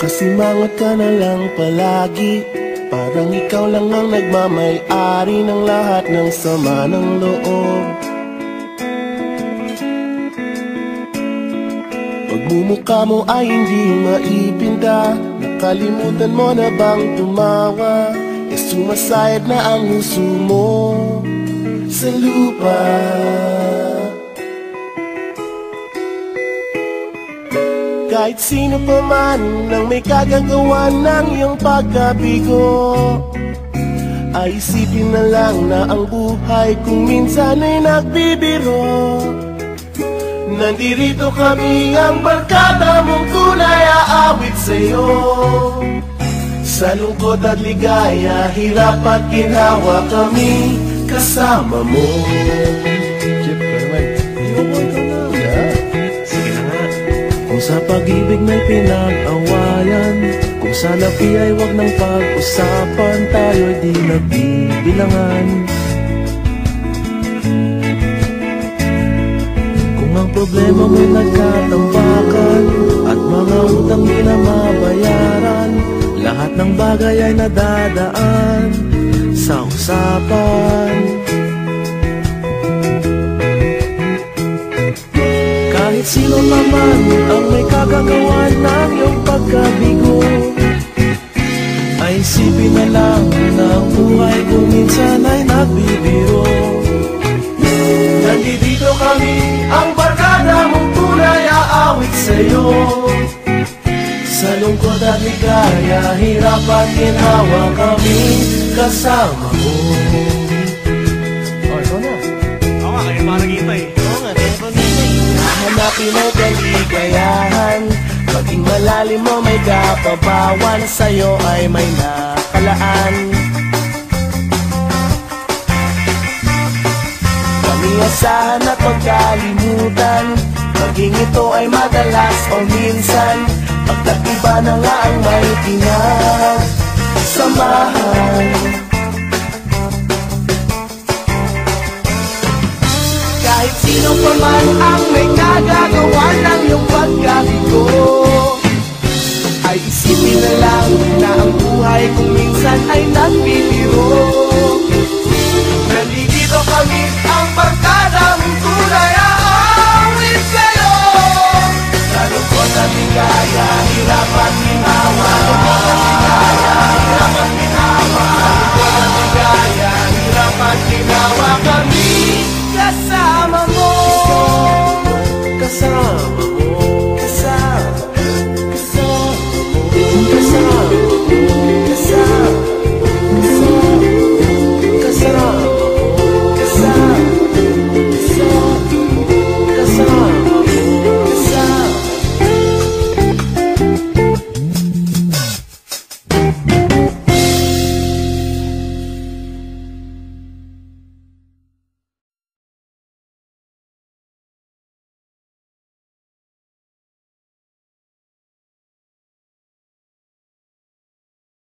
Kasimangot ka na lang palagi, parang ikaw lang ang nagmamay-ari ng lahat ng sama ng loob. Pagmumukha mo ay hindi maipinda, nakalimutan mo na bang tumawa? E sumasayad na ang huso mo sa lupa. Kahit sino pa man ang may kagagawa ng iyong pagkabigo, ay isipin na lang na ang buhay kung minsan ay nagbibiro. Nandirito kami ang barkada mong tunay aawit sa'yo. Sa lungkot at ligaya, hirap at ginhawa kami kasama mo. Kung sa pag-ibig may pinag-awayan, kung sa labi ay wag ng pag-usapan, tayo'y di nagbibilangan. Kung ang problema mo'y nagkatambakan at mga utang di na mabayaran, lahat ng bagay ay nadadaan sa usapan. Kahit sino naman ang may kagagawa ng iyong pagkabigo, ay isipin na lang na ang buhay kung minsan ay nagbibiro. Nandito kami, ang barkada mong tunay aawit sa'yo. Sa lungkot at ligaya, hirap at ginhawa kami kasama mo. Oh, ito na. Oo nga, kayo parang ito eh. Oo nga, kaya pa nito eh. Hanapin ang kaligayahan, maging malalim mo may kapabawan, sa'yo ay may nakalaan. Kami asahan at pagkalimutan, maging ito ay madalas o minsan, pagkat iba na nga ang may pinagsamahan. Kahit sino pa man ang may kagagawa ng iyong pagkabigo, ay isipin na lang na ang buhay kung minsan ay nagbibiro. Nandito kami, ang